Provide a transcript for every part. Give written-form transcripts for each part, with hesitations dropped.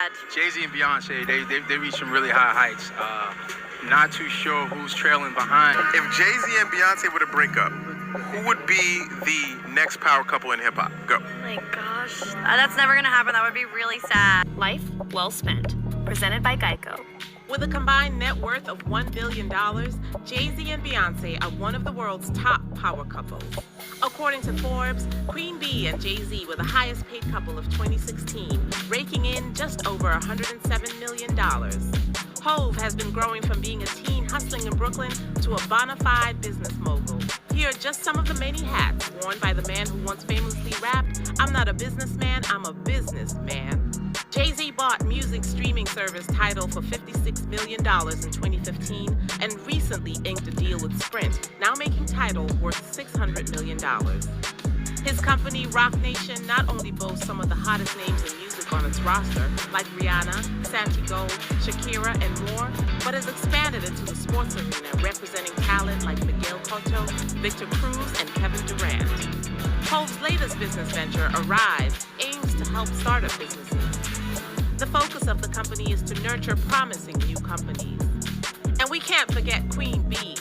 sad. Jay Z and Beyonce, they reached some really high heights. Not too sure who's trailing behind. If Jay Z and Beyonce were to break up, who would be the next power couple in hip hop? Go. Oh my gosh. That's never gonna happen. That would be really sad. Life Well Spent, presented by Geico. With a combined net worth of $1 billion, Jay Z and Beyonce are one of the world's top power couples. According to Forbes, Queen Bee and Jay Z were the highest paid couple of 2016, raking in just over $107 million. Hove has been growing from being a teen hustling in Brooklyn to a bona fide business mogul. Here are just some of the many hats worn by the man who once famously rapped, "I'm not a businessman, I'm a businessman." Jay-Z bought music streaming service Tidal for $56 million in 2015 and recently inked a deal with Sprint, now making Tidal worth $600 million. His company, Roc Nation, not only boasts some of the hottest names in music on its roster, like Rihanna, Santi Gold, Shakira, and more, but has expanded into the sports arena, representing talent like Miguel Cotto, Victor Cruz, and Kevin Durant. Hove's latest business venture, Arise, aims to help startup businesses. The focus of the company is to nurture promising new companies. And we can't forget Queen Bee.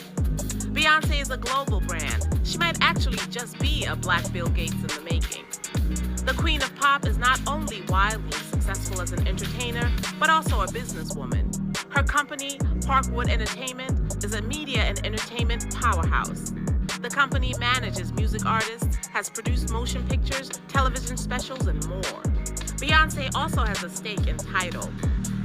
Beyonce is a global brand. She might actually just be a Black Bill Gates in the making. The Queen of Pop is not only wildly successful as an entertainer, but also a businesswoman. Her company, Parkwood Entertainment, is a media and entertainment powerhouse. The company manages music artists, has produced motion pictures, television specials, and more. Beyonce also has a stake in Tidal.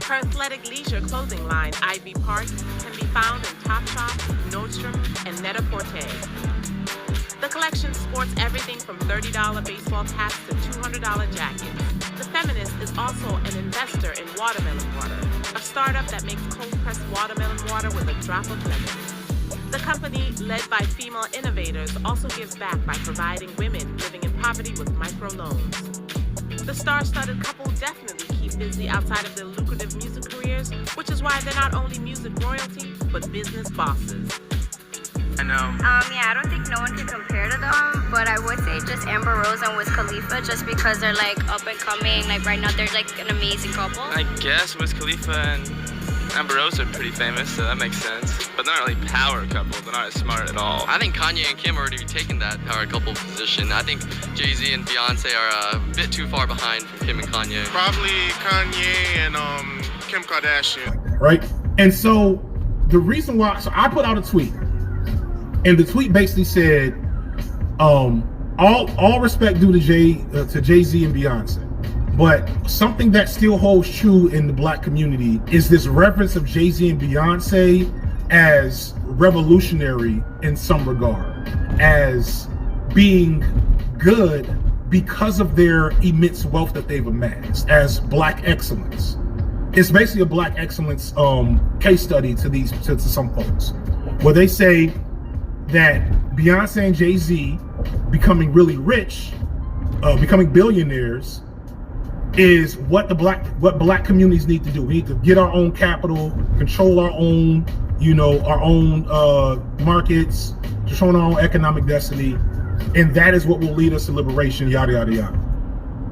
Her athletic leisure clothing line, Ivy Park, can be found in Topshop, Nordstrom, and Net-a-Porter. The collection sports everything from $30 baseball caps to $200 jackets. The Feminist is also an investor in Watermelon Water, a startup that makes cold-pressed watermelon water with a drop of lemon. The company, led by female innovators, also gives back by providing women living in poverty with microloans. The star-studded couple definitely keep busy outside of their lucrative music careers, which is why they're not only music royalty, but business bosses. Yeah, I don't think no one can compare to them, but I would say just Amber Rose and Wiz Khalifa, just because they're like up and coming, like right now they're like an amazing couple. I guess Wiz Khalifa and Amber Rose are pretty famous, so that makes sense. But they're not really power couple. They're not as smart at all. I think Kanye and Kim are already taken that power couple position. I think Jay Z and Beyonce are a bit too far behind from Kim and Kanye. Probably Kanye and Kim Kardashian. Right? And so the reason why, so I put out a tweet, and the tweet basically said, all respect due to Jay-Z and Beyonce. But something that still holds true in the Black community is this reference of Jay-Z and Beyonce as revolutionary in some regard, as being good because of their immense wealth that they've amassed, as Black excellence. It's basically a Black excellence case study to some folks, where they say that Beyonce and Jay-Z becoming really rich, becoming billionaires, is what Black communities need to do. We need to get our own capital, control our own, our own markets, control our own economic destiny, and that is what will lead us to liberation, yada, yada, yada.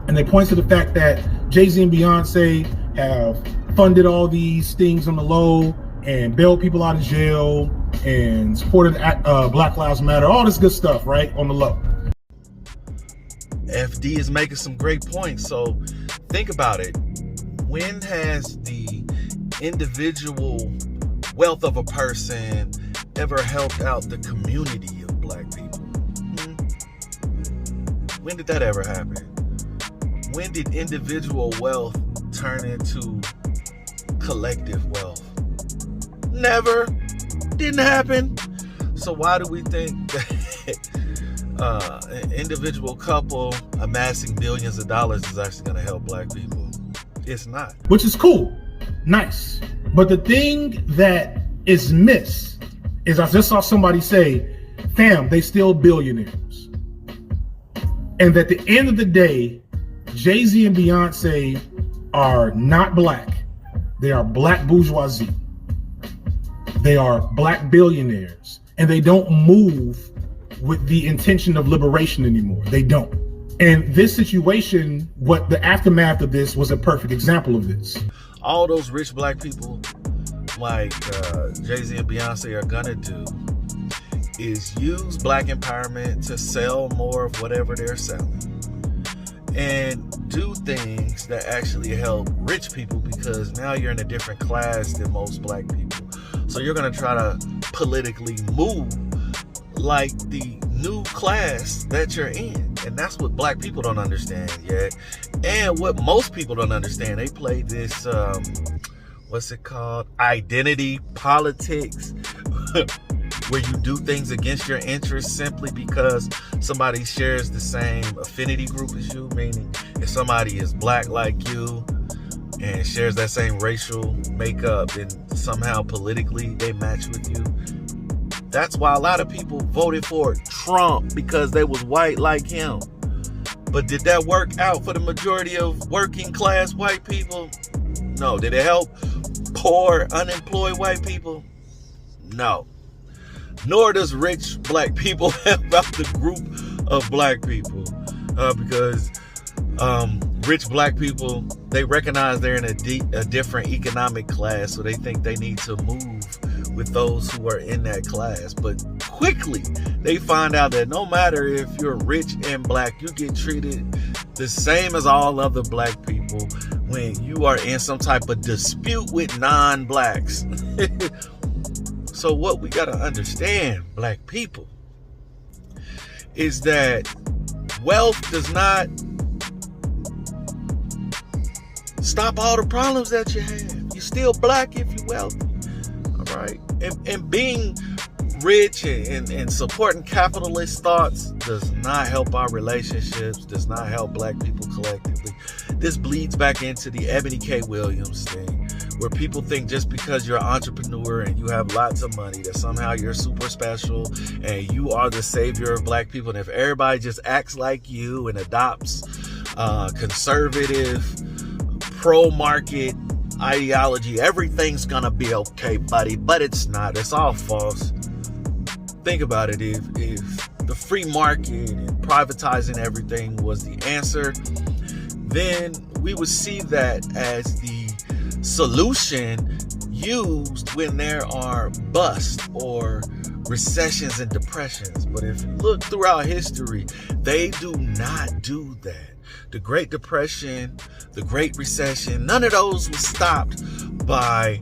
And they point to the fact that Jay-Z and Beyonce have funded all these things on the low and bailed people out of jail and supported Black Lives Matter, all this good stuff, right, on the low. FD is making some great points. So think about it. When has the individual wealth of a person ever helped out the community of Black people? When did that ever happen? When did individual wealth turn into collective wealth? Never. Didn't happen. So why do we think that an individual couple amassing billions of dollars is actually going to help Black people? It's not. Which is cool. Nice. But the thing that is missed is, I just saw somebody say, fam, they still billionaires. And at the end of the day, Jay-Z and Beyonce are not Black. They are Black bourgeoisie. They are Black billionaires. And they don't move with the intention of liberation anymore. They don't. And this situation, what the aftermath of this was a perfect example of this. All those rich black people like Jay Z and Beyonce are gonna do is use black empowerment to sell more of whatever they're selling and do things that actually help rich people, because now you're in a different class than most black people. So you're gonna try to politically move like the new class that you're in. And that's what black people don't understand yet. And what most people don't understand, they play this, what's it called? Identity politics, where you do things against your interests simply because somebody shares the same affinity group as you, meaning if somebody is black like you and shares that same racial makeup, then somehow politically they match with you. That's why a lot of people voted for Trump, because they was white like him. But did that work out for the majority of working class white people? No. Did it help poor, unemployed white people? No. Nor does rich black people help out the group of black people. Because rich black people, they recognize they're in a different economic class, so they think they need to move with those who are in that class. But quickly, they find out that no matter if you're rich and black, you get treated the same as all other black people when you are in some type of dispute with non-blacks. So what we got to understand, black people, is that wealth does not stop all the problems that you have. You're still black if you're wealthy. All right. And being rich and supporting capitalist thoughts does not help our relationships, does not help black people collectively. This bleeds back into the Ebony K. Williams thing, where people think just because you're an entrepreneur and you have lots of money that somehow you're super special and you are the savior of black people. And if everybody just acts like you and adopts conservative, pro-market ideology, everything's gonna be okay, buddy. But it's not. It's all false. Think about it. If the free market and privatizing everything was the answer, then we would see that as the solution used when there are busts or recessions and depressions. But if you look throughout history, they do not do that. The Great Depression, the Great Recession, none of those was stopped by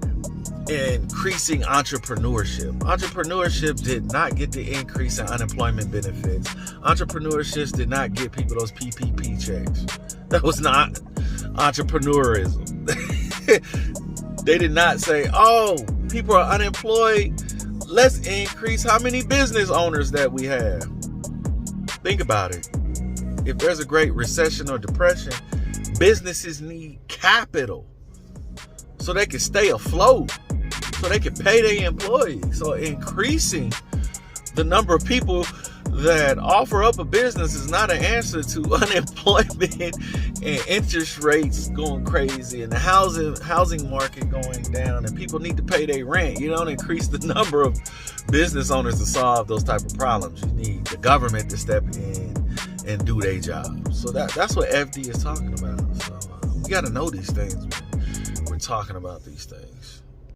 increasing entrepreneurship. Entrepreneurship did not get the increase in unemployment benefits. Entrepreneurships did not get people those PPP checks. That was not entrepreneurism. They did not say, oh, people are unemployed, let's increase how many business owners that we have. Think about it. If there's a great recession or depression, businesses need capital so they can stay afloat, so they can pay their employees. So increasing the number of people that offer up a business is not an answer to unemployment and interest rates going crazy and the housing market going down, and people need to pay their rent. You don't increase the number of business owners to solve those type of problems. You need the government to step in and do their job. So that's what FD is talking about. So we got to know these things when we're talking about these things.